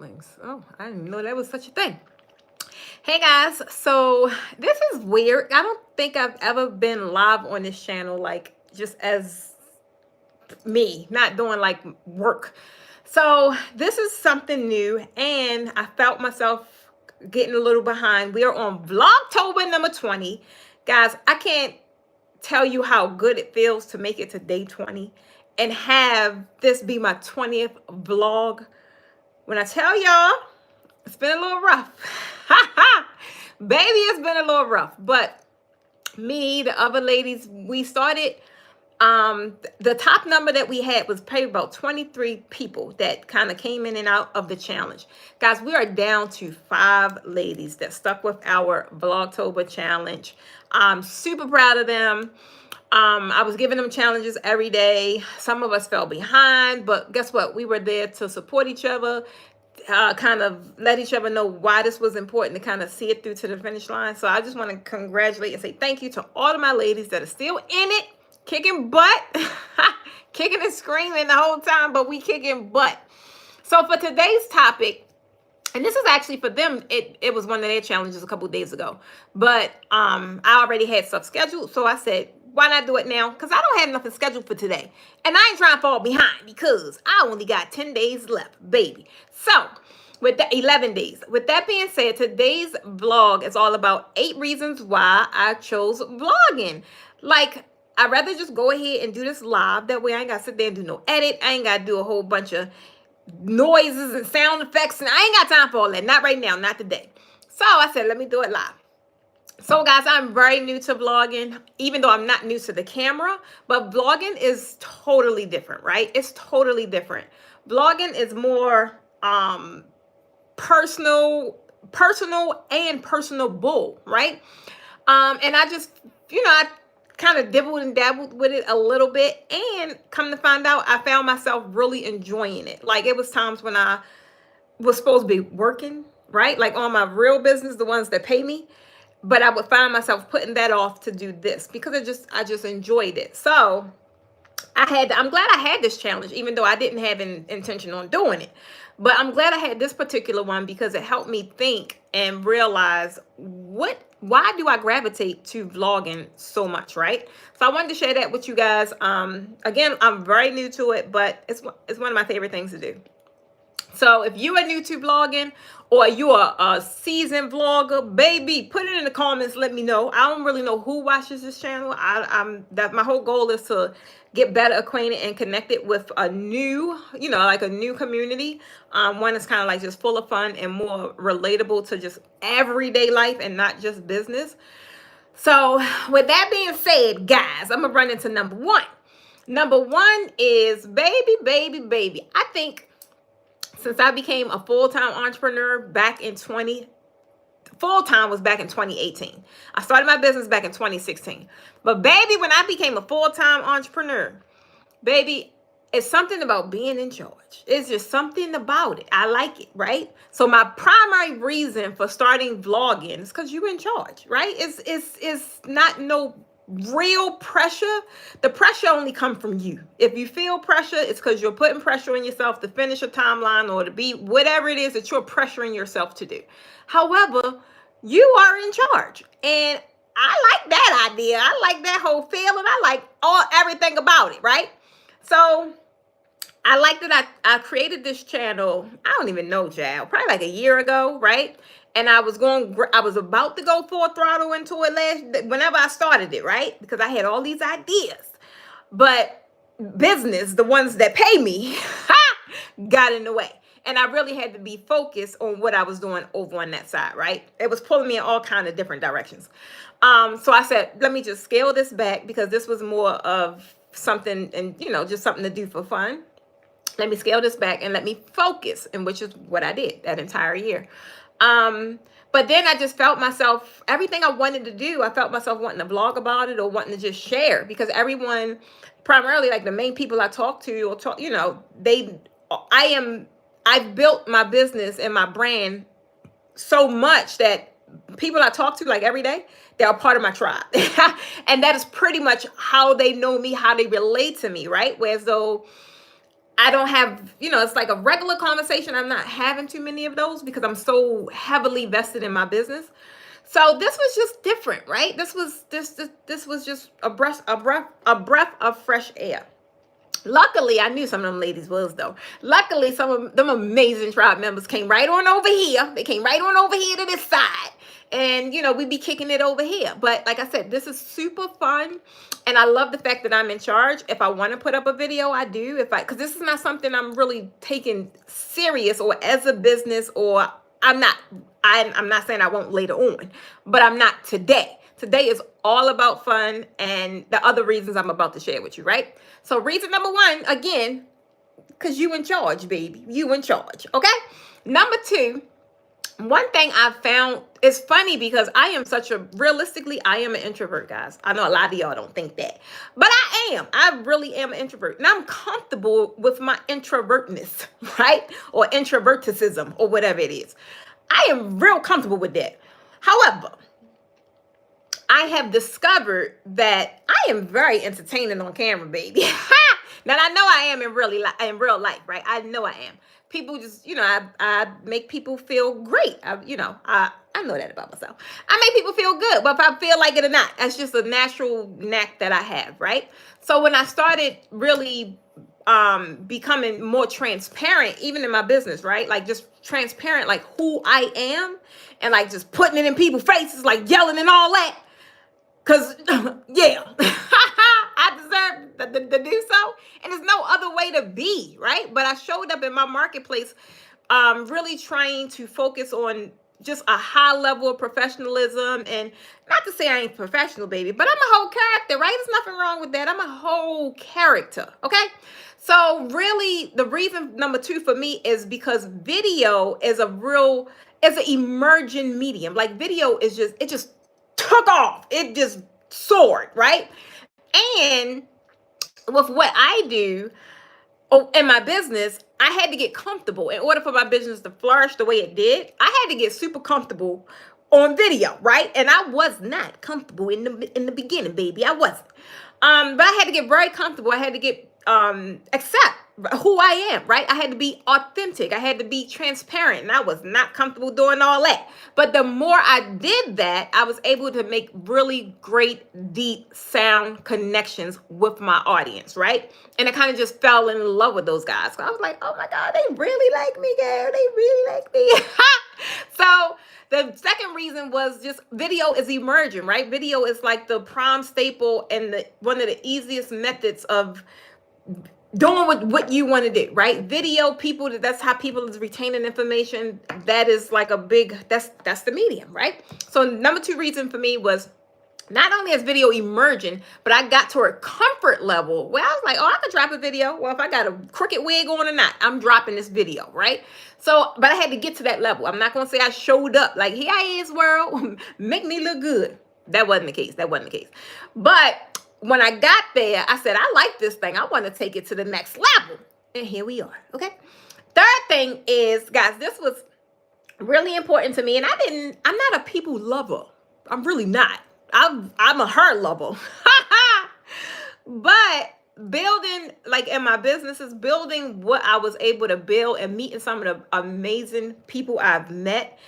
dumplings. Oh, I didn't even know that was such a thing. Hey guys, so this is weird. I don't think I've ever been live on this channel, like just as me, not doing like work. So this is something new, and I felt myself getting a little behind. We are on Vlogtober number 20. Guys, I can't tell you how good it feels to make it to day 20 and have this be my 20th vlog. When I tell y'all, it's been a little rough. Baby, it's been a little rough. But me, the other ladies, we started, the top number that we had was probably about 23 people that kind of came in and out of the challenge. Guys, we are down to 5 ladies that stuck with our Vlogtober challenge. I'm super proud of them. I was giving them challenges every day. Some of us fell behind, but guess what? We were there to support each other, kind of let each other know why this was important to kind of see it through to the finish line. So I just want to congratulate and say thank you to all of my ladies that are still in it, kicking butt, kicking and screaming the whole time, but we kicking butt. So for today's topic, and this is actually for them, it was one of their challenges a couple of days ago, but I already had stuff scheduled, so I said, why not do it now? Because I don't have nothing scheduled for today. And I ain't trying to fall behind because I only got 10 days left, baby. So, with the 11 days. With that being said, today's vlog is all about 8 reasons why I chose vlogging. Like, I'd rather just go ahead and do this live. That way I ain't got to sit there and do no edit. I ain't got to do a whole bunch of noises and sound effects. And I ain't got time for all that. Not right now. Not today. So, I said, let me do it live. So guys, I'm very new to vlogging, even though I'm not new to the camera, but vlogging is totally different, right? It's totally different. Vlogging is more personal and personable, right? And I just, I kind of dibbled and dabbled with it a little bit, and come to find out, I found myself really enjoying it. Like, it was times when I was supposed to be working, right? Like on my real business, the ones that pay me. But I would find myself putting that off to do this because I just enjoyed it. So I'm glad I had this challenge, even though I didn't have an intention on doing it. But I'm glad I had this particular one because it helped me think and realize why do I gravitate to vlogging so much, right? So I wanted to share that with you guys. Again, I'm very new to it, but it's one of my favorite things to do. So if you are new to vlogging or you are a seasoned vlogger, baby, put it in the comments. Let me know. I don't really know who watches this channel. My whole goal is to get better acquainted and connected with a new, like a new community. One that's kind of like just full of fun and more relatable to just everyday life and not just business. So with that being said, guys, I'm gonna run into number 1. Number 1 is baby. I think since I became a full-time entrepreneur full-time was back in 2018. I started my business back in 2016. But baby, when I became a full-time entrepreneur, baby, it's something about being in charge. It's just something about it. I like it, right? So my primary reason for starting vlogging is because you're in charge, right? It's not no real pressure. The pressure only comes from you. If you feel pressure, it's because you're putting pressure on yourself to finish a timeline or to be whatever it is that you're pressuring yourself to do. However, you are in charge, and I like that idea. I like that whole feeling. I like everything about it, right? So I like that I created this channel. I don't even know, child, probably like a year ago, right? And I was about to go full throttle into it whenever I started it, right? Because I had all these ideas. But business, the ones that pay me, got in the way. And I really had to be focused on what I was doing over on that side, right? It was pulling me in all kinds of different directions. So I said, let me just scale this back because this was more of something and, just something to do for fun. Let me scale this back and let me focus, and which is what I did that entire year. But then I just felt myself, everything I wanted to do, I felt myself wanting to vlog about it or wanting to just share, because everyone, primarily like the main people I talk to or talk, I've built my business and my brand so much that people I talk to like every day, they're a part of my tribe. And that is pretty much how they know me, how they relate to me, right? Whereas though I don't have, it's like a regular conversation. I'm not having too many of those because I'm so heavily vested in my business. So this was just different, right? This was just a breath of fresh air. Luckily, I knew some of them ladies was, though. Luckily, some of them amazing tribe members came right on over here. They came right on over here to this side. And, we be kicking it over here. But like I said, this is super fun. And I love the fact that I'm in charge. If I want to put up a video, I do. Because this is not something I'm really taking serious or as a business, or I'm not saying I won't later on, but I'm not today. Today is all about fun and the other reasons I'm about to share with you, right? So reason number one, again, because you in charge, baby. You in charge, okay? Number two, one thing I've found is funny because I am an introvert, guys. I know a lot of y'all don't think that, but I am. I really am an introvert. And I'm comfortable with my introvertness, right? Or introverticism or whatever it is. I am real comfortable with that. However, I have discovered that I am very entertaining on camera, baby. Now I know I am in real life, right? I know I am. People just, I make people feel great. I know that about myself. I make people feel good, but if I feel like it or not, that's just a natural knack that I have, right? So when I started really becoming more transparent, even in my business, right? Like just transparent, like who I am, and like just putting it in people's faces, like yelling and all that. Because, yeah, I deserve to do so. And there's no other way to be, right? But I showed up in my marketplace really trying to focus on just a high level of professionalism. And not to say I ain't professional, baby, but I'm a whole character, right? There's nothing wrong with that. I'm a whole character, okay? So really, the reason number two for me is because video is an emerging medium. Like video is it just took off. It just soared, right? And with what I do in my business, I had to get comfortable. In order for my business to flourish the way it did, I had to get super comfortable on video, right? And I was not comfortable in the beginning, baby. I wasn't. But I had to get very comfortable. I had to get accept who I am, right? I had to be authentic. I had to be transparent, and I was not comfortable doing all that. But the more I did that, I was able to make really great, deep sound connections with my audience, right? And I kind of just fell in love with those guys. So I was like, oh my God, they really like me, girl. They really like me. So the second reason was just video is emerging, right? Video is like the prime staple and one of the easiest methods of doing what you want to do, right? Video, that's how people is retaining information. That is like that's the medium, right? So number two reason for me was not only is video emerging, but I got to a comfort level where I was like, oh, I could drop a video. Well, if I got a crooked wig on or not, I'm dropping this video, right? So, but I had to get to that level. I'm not going to say I showed up like, here I is, world, make me look good. That wasn't the case. But when I got there, I said, I like this thing. I want to take it to the next level. And here we are, okay? Third thing is, guys, this was really important to me. And I'm not a people lover. I'm really not. I'm a her lover. But building, like in my businesses, building what I was able to build and meeting some of the amazing people I've met,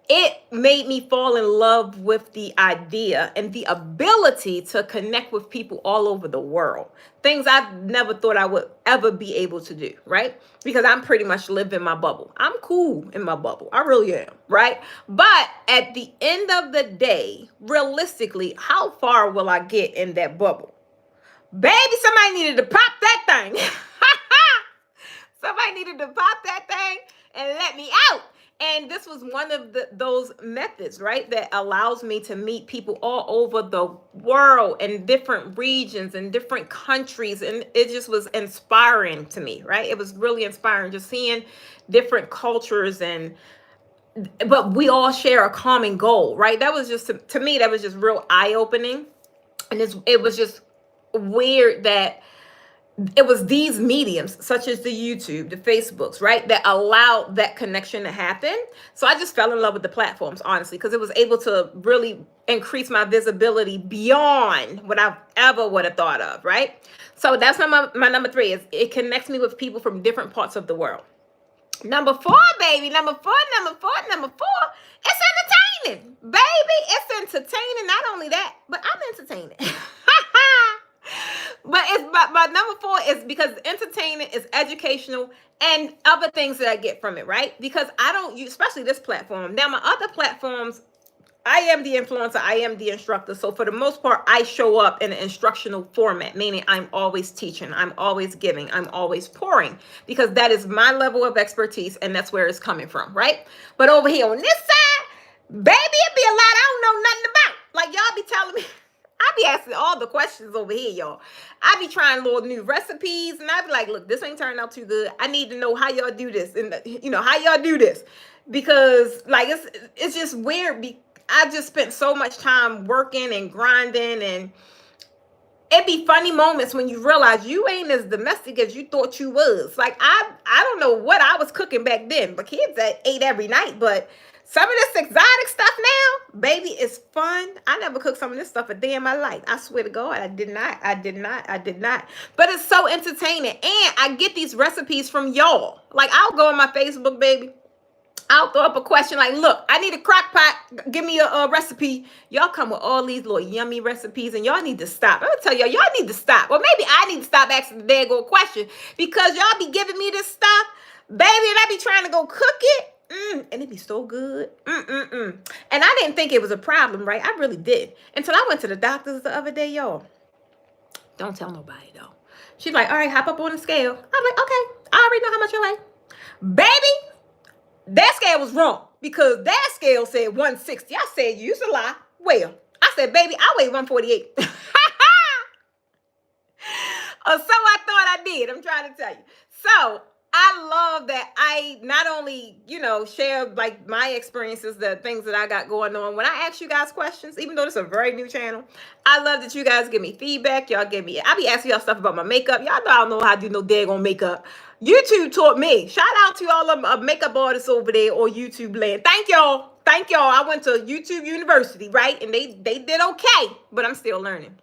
it made me fall in love with the idea and the ability to connect with people all over the world. Things I never thought I would ever be able to do, right? Because I'm pretty much live in my bubble. I'm cool in my bubble. I really am, right? But at the end of the day, realistically, how far will I get in that bubble? Baby, somebody needed to pop that thing. Somebody needed to pop that thing and let me out. And this was one of those methods, right, that allows me to meet people all over the world in different regions and different countries. And it just was inspiring to me, right? It was really inspiring just seeing different cultures but we all share a common goal, right? That was just, to me, that was just real eye-opening. And it was just weird that it was these mediums, such as the YouTube, the Facebooks, right, that allowed that connection to happen. So I just fell in love with the platforms, honestly, because it was able to really increase my visibility beyond what I ever would have thought of, right? So that's my number three, is it connects me with people from different parts of the world. Number four, baby, number four, it's entertaining, baby. It's entertaining. Not only that, but I'm entertaining. But my number four is because entertainment is educational and other things that I get from it, right? Because I don't use, especially this platform. Now, my other platforms, I am the influencer, I am the instructor. So for the most part, I show up in an instructional format, meaning I'm always teaching, I'm always giving, I'm always pouring, because that is my level of expertise and that's where it's coming from, right? But over here on this side, baby, it be a lot I don't know nothing about. Like y'all be telling me, I be asking all the questions over here, y'all. I be trying little new recipes and I be like, look, this ain't turning out too good. I need to know how y'all do this and how y'all do this, because like it's just weird. I just spent so much time working and grinding, and it be funny moments when you realize you ain't as domestic as you thought you was. Like I don't know what I was cooking back then, but kids that ate every night. But some of this exotic stuff now, baby, is fun. I never cooked some of this stuff a day in my life. I swear to God, I did not. But it's so entertaining, and I get these recipes from y'all. Like I'll go on my Facebook, baby. I'll throw up a question like, look, I need a crock pot. Give me a recipe. Y'all come with all these little yummy recipes, and y'all need to stop. I'm going to tell y'all need to stop. Or maybe I need to stop asking the daggone question, because y'all be giving me this stuff, baby, and I be trying to go cook it. And it be so good. And I didn't think it was a problem, right? I really did. Until I went to the doctor's the other day, y'all. Don't tell nobody, though. She's like, all right, hop up on the scale. I'm like, okay, I already know how much I weigh. Baby, that scale was wrong, because that scale said 160. I said, you used to lie. Well, I said, baby, I weigh 148. Or so I thought I did. I'm trying to tell you. So I love that I not only, share like my experiences, the things that I got going on. When I ask you guys questions, even though this is a very new channel, I love that you guys give me feedback. Y'all give me, I be asking y'all stuff about my makeup. Y'all know I don't know how to do no daggone makeup. YouTube taught me. Shout out to all of makeup artists over there or YouTube land. Thank y'all. I went to YouTube University, right? And they did okay, but I'm still learning.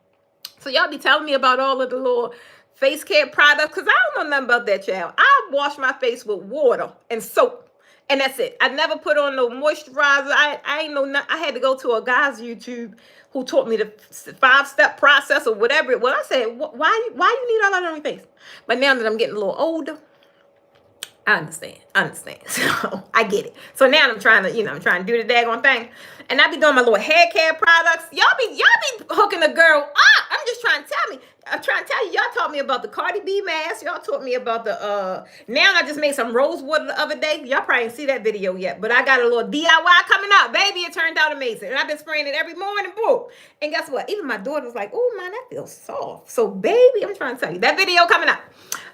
So y'all be telling me about all of the little face care products, because I don't know nothing about that, child. I wash my face with water and soap, and that's it. I never put on no moisturizer. I ain't know nothing. I had to go to a guy's YouTube who taught me the 5-step process or whatever it was. I said, why you need all that on your face? But now that I'm getting a little older, I understand. So I get it. So now I'm trying to, do the daggone thing. And I be doing my little hair care products. Y'all be hooking a girl up. I'm trying to tell you, y'all taught me about the Cardi B mask. Y'all taught me about the, now I just made some rose water the other day. Y'all probably didn't see that video yet, but I got a little DIY coming up. Baby, it turned out amazing. And I've been spraying it every morning, boom. And guess what? Even my daughter was like, oh, man, that feels soft. So, baby, I'm trying to tell you, that video coming up.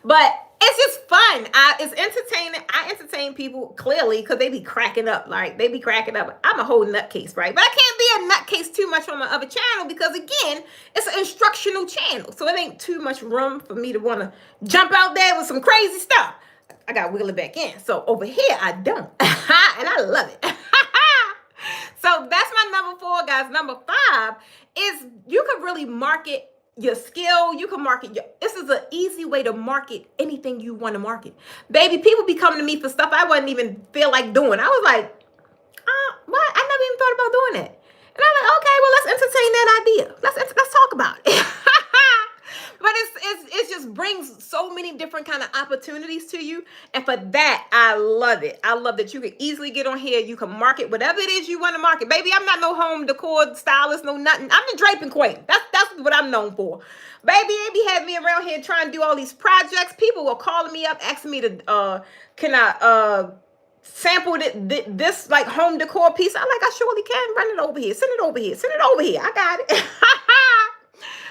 But it's just fun. It's entertaining. I entertain people clearly because they be cracking up. Like, they be cracking up. I'm a whole nutcase, right? But I can't be a nutcase too much on my other channel because, again, it's an instructional channel. So it ain't too much room for me to want to jump out there with some crazy stuff. I got to wiggle it back in. So over here, I don't. And I love it. So that's my number 4, guys. Number 5 is you can really market your skill. You can market this is an easy way to market anything you want to market. Baby, people be coming to me for stuff I wouldn't even feel like doing. I was like, what? I never even thought about doing that. And I'm like, okay, well, let's entertain that idea. Let's talk about it. But it just brings so many different kind of opportunities to you. And for that, I love it. I love that you can easily get on here. You can market whatever it is you want to market. Baby, I'm not no home decor stylist, no nothing. I'm the draping queen. That's what I'm known for. Baby, they be having me around here trying to do all these projects. People were calling me up, asking me to, can I sample this like home decor piece? I'm like, I surely can. Run it over here. Send it over here. Send it over here. I got it.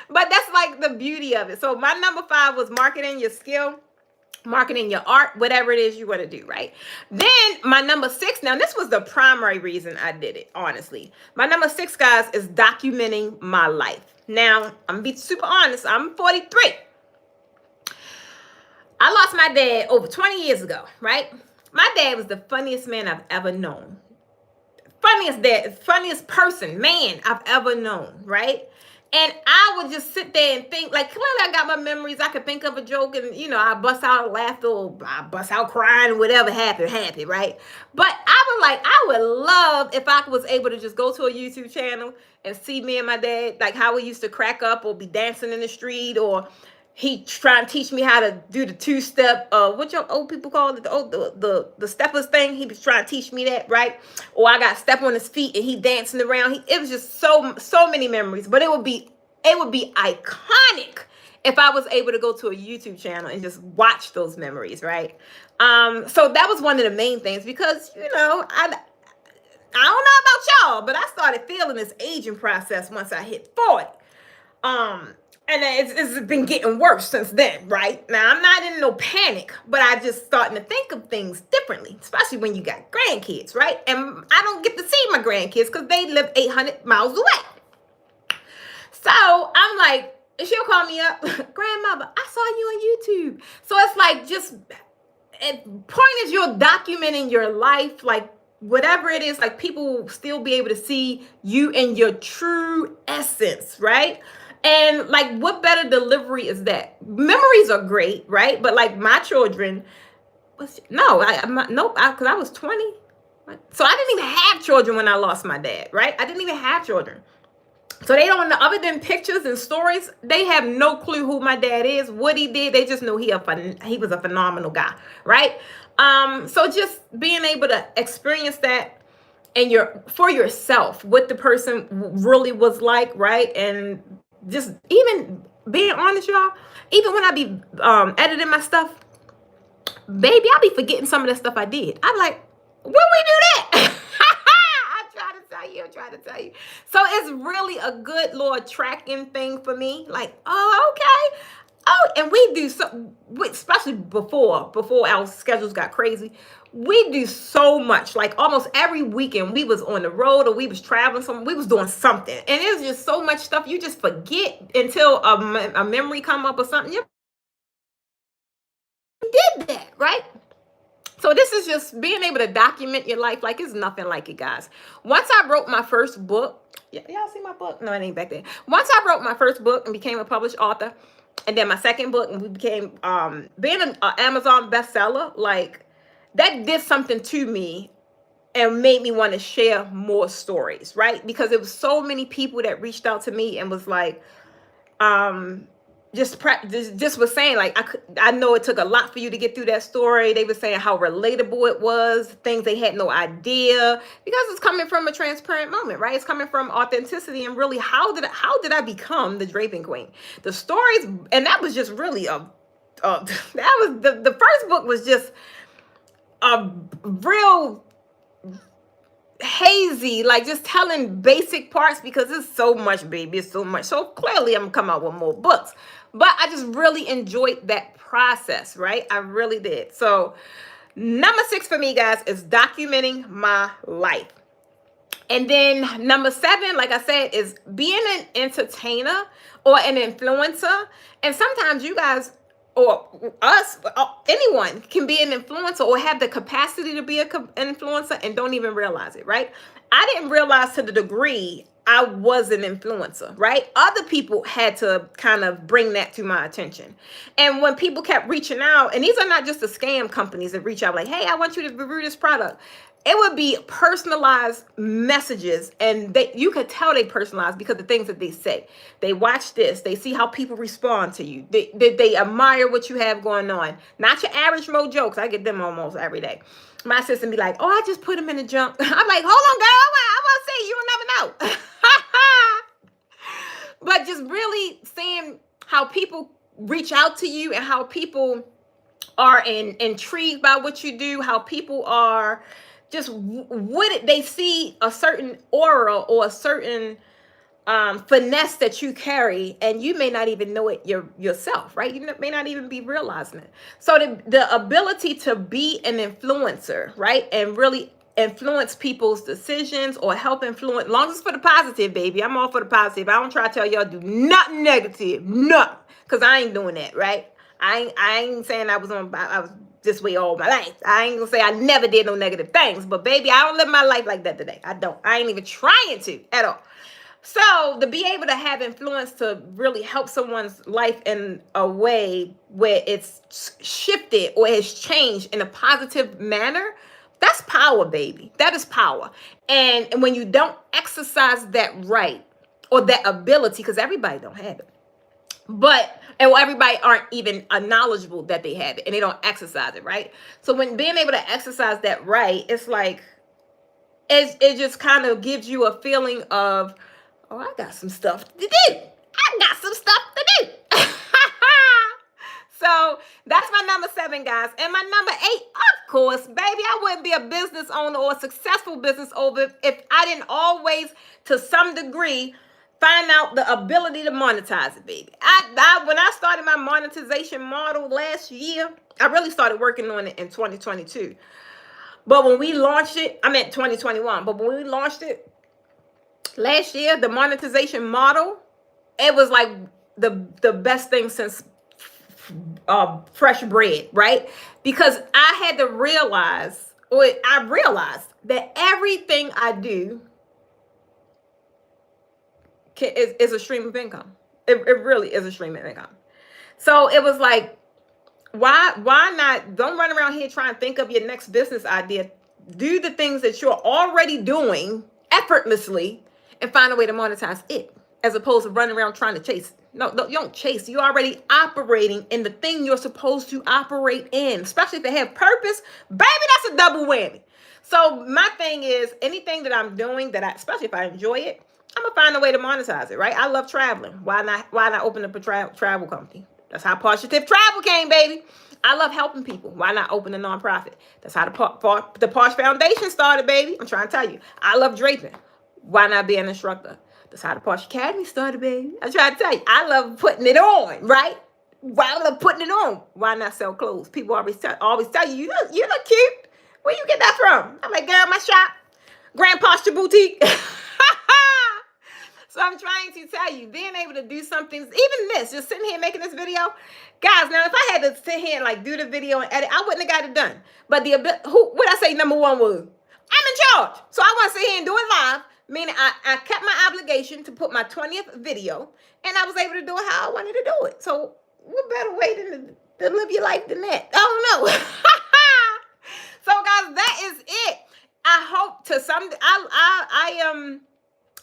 But that's like the beauty of it. So my number 5 was marketing your skill, marketing your art, whatever it is you want to do, right? Then my number 6, now this was the primary reason I did it, honestly. My number 6, guys, is documenting my life. Now, I'm going to be super honest. I'm 43. I lost my dad over 20 years ago, right? My dad was the funniest man I've ever known. Funniest dad, funniest person, man I've ever known, right? And I would just sit there and think, like, clearly I got my memories. I could think of a joke and, I bust out laughter or I bust out crying, whatever happened, right? But I would love if I was able to just go to a YouTube channel and see me and my dad, like how we used to crack up or be dancing in the street, or he trying to teach me how to do the two-step, what your old people call it, the steppers thing. He was trying to teach me that, right? Or I got step on his feet and he dancing around. It was just so many memories. But it would be iconic if I was able to go to a YouTube channel and just watch those memories, right? So that was one of the main things, because I don't know about y'all, but I started feeling this aging process once I hit 40. And it's been getting worse since then, right? Now, I'm not in no panic, but I just starting to think of things differently, especially when you got grandkids, right? And I don't get to see my grandkids because they live 800 miles away. So I'm like, she'll call me up, grandmother, I saw you on YouTube. So it's like, point is you're documenting your life, like whatever it is, like people will still be able to see you in your true essence, right? And like, what better delivery is that? Memories are great, right? But like my children, because I was 20. So I didn't even have children when I lost my dad, right? I didn't even have children. So they don't know, other than pictures and stories, they have no clue who my dad is, what he did. They just know he was a phenomenal guy, right? So just being able to experience that and for yourself, what the person really was like, right? And just even being honest, y'all, even when I be editing my stuff, baby, I'll be forgetting some of the stuff I did. I'm like, when we do that? I'm trying to tell you. So it's really a good little tracking thing for me. Like, oh, okay. Oh, and we do so, especially before our schedules got crazy. We do so much. Like almost every weekend we was on the road or we was traveling we was doing something. And it was just so much stuff you just forget until a memory come up or something. You did that, right? So this is just being able to document your life. Like, it's nothing like it, guys. Once I wrote my first book, y'all see my book? No, it ain't back there. Once I wrote my first book and became a published author, and then my second book, and we became being an Amazon bestseller, like that did something to me and made me want to share more stories, right? Because it was so many people that reached out to me and was like, just was saying, like, I know it took a lot for you to get through that story. They were saying how relatable it was, things they had no idea, because it's coming from a transparent moment, right? It's coming from authenticity and really how did I become the draping queen? The stories, and that was just really that was the first book was just a real hazy, like just telling basic parts, because it's so much, baby, it's so much. So clearly I'm gonna come out with more books, but I just really enjoyed that process, right? I really did. So number 6 for me, guys, is documenting my life. And then number 7, like I said, is being an entertainer or an influencer. And sometimes you guys or us, anyone can be an influencer or have the capacity to be an influencer and don't even realize it, right? I didn't realize to the degree I was an influencer, right? Other people had to kind of bring that to my attention. And when people kept reaching out, and these are not just the scam companies that reach out like, hey, I want you to review this product. It would be personalized messages, and you could tell they personalized because the things that they say. They watch this. They see how people respond to you. They admire what you have going on. Not your average Mo jokes. I get them almost every day. My assistant be like, oh, I just put them in the junk. I'm like, hold on, girl. I want to see. You'll never know. But just really seeing how people reach out to you and how people are intrigued by what you do, how people are just they see a certain aura or a certain finesse that you carry, and you may not even know it yourself, right? You may not even be realizing it. So the ability to be an influencer, right, and really influence people's decisions or help influence, long as it's for the positive, baby. I'm all for the positive. I don't try to tell y'all do nothing negative, nothing, because I ain't doing that, right? I ain't saying I was this way all my life. I ain't gonna say I never did no negative things, but baby, I don't live my life like that today. I don't. I ain't even trying to at all. So to be able to have influence to really help someone's life in a way where it's shifted or has changed in a positive manner, that's power, baby. That is power. And when you don't exercise that right or that ability, because everybody don't have it, but and well, everybody aren't even knowledgeable that they have it and they don't exercise it, right? So when being able to exercise that right, it's like it just kind of gives you a feeling of, oh, I got some stuff to do. I got some stuff to do. So that's my number 7, guys. And my number 8, of course, baby, I wouldn't be a business owner or a successful business owner if I didn't always, to some degree, find out the ability to monetize it, baby. When I started my monetization model last year, I really started working on it in 2022. But when we launched it, I meant 2021. But when we launched it last year, the monetization model, it was like the best thing since fresh bread, right? Because I had to realize, or I realized that everything I do is a stream of income. It really is a stream of income. So it was like, why not? Don't run around here trying to think of your next business idea. Do the things that you're already doing effortlessly and find a way to monetize it, as opposed to running around trying to chase. No, you don't chase. You're already operating in the thing you're supposed to operate in, especially if they have purpose. Baby, that's a double whammy. So my thing is, anything that I'm doing especially if I enjoy it, I'm gonna find a way to monetize it, right? I love traveling. Why not open up a travel company? That's how Posh-ture Travel came, baby. I love helping people. Why not open a nonprofit? That's how the Posh Foundation started, baby. I'm trying to tell you. I love draping. Why not be an instructor? That's how the Posh Academy started, baby. I'm trying to tell you. I love putting it on, right? I love putting it on. Why not sell clothes? People always tell you, you look cute. Where you get that from? I'm like, girl, my shop, Posh-ture Boutique. So I'm trying to tell you, being able to do something, even this, just sitting here making this video, guys. Now, if I had to sit here and like do the video and edit, I wouldn't have got it done. But what I say, number 1 was, I'm in charge. So I want to sit here and do it live. Meaning I kept my obligation to put my 20th video, and I was able to do it how I wanted to do it. So what better way than to live your life than that? I don't know. So guys, that is it. I hope to some, I am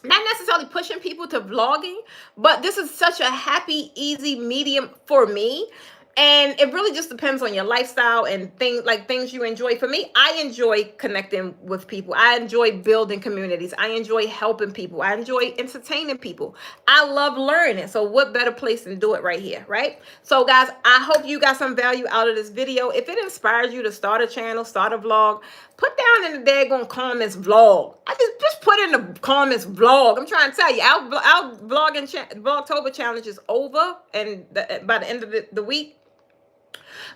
not necessarily pushing people to vlogging, but this is such a happy, easy medium for me. And it really just depends on your lifestyle and things you enjoy. For me, I enjoy connecting with people. I enjoy building communities. I enjoy helping people. I enjoy entertaining people. I love learning. So what better place than do it right here, right? So guys, I hope you got some value out of this video. If it inspires you to start a channel, start a vlog, put down in the daggone comments vlog. I just put in the comments vlog. I'm trying to tell you, our Vlogtober challenge is over, and by the end of the week.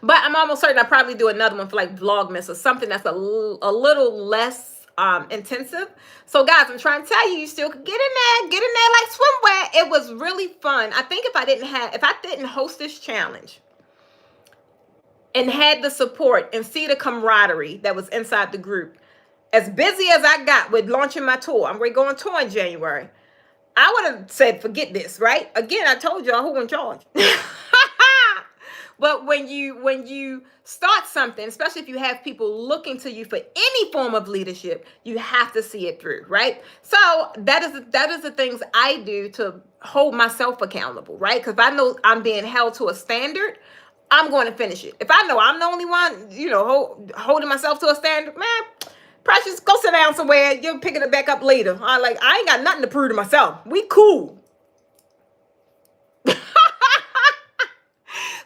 But I'm almost certain I'll probably do another one for like Vlogmas or something that's a little less intensive. So guys, I'm trying to tell you, you still could get in there like swimwear. It was really fun. I think if I didn't host this challenge and had the support and see the camaraderie that was inside the group, as busy as I got with launching my tour, I'm going to go on tour in January, I would have said, forget this, right? Again, I told y'all who in charge. But when you start something, especially if you have people looking to you for any form of leadership, you have to see it through, right? So that is the things I do to hold myself accountable, right? Because if I know I'm being held to a standard, I'm going to finish it. If I know I'm the only one, holding myself to a standard, man, Precious, go sit down somewhere. You'll pick it back up later. I ain't got nothing to prove to myself. We cool.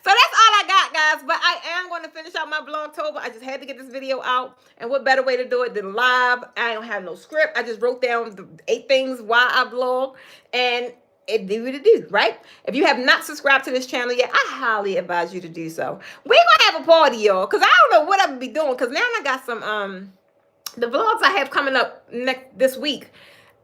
So that's all I got, guys. But I am going to finish out my Vlogtober. I just had to get this video out. And what better way to do it than live? I don't have no script. I just wrote down the 8 things why I vlog. And it do what it do, right? If you have not subscribed to this channel yet, I highly advise you to do so. We're going to have a party, y'all. Because I don't know what I'm going to be doing. Because now I got some, the vlogs I have coming up this week,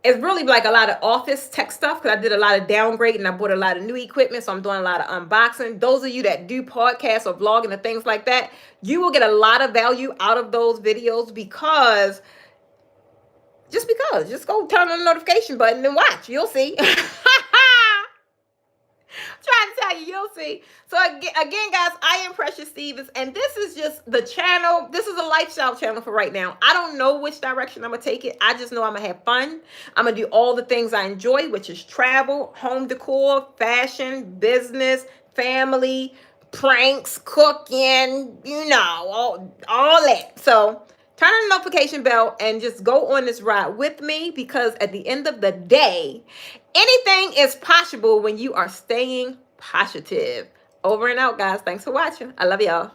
it's really like a lot of office tech stuff because I did a lot of downgrading. I bought a lot of new equipment, so I'm doing a lot of unboxing. Those of you that do podcasts or vlogging and things like that, you will get a lot of value out of those videos because just go turn on the notification button and watch. You'll see. Trying to tell you, you'll see. So again, guys, I am Precious Stevens, and this is just the channel. This is a lifestyle channel for right now. I don't know which direction I'm gonna take it. I just know I'm gonna have fun. I'm gonna do all the things I enjoy, which is travel, home decor, fashion, business, family, pranks, cooking, you know, all that. So turn on the notification bell and just go on this ride with me, because at the end of the day, anything is possible when you are staying positive. Over and out, guys. Thanks for watching. I love y'all.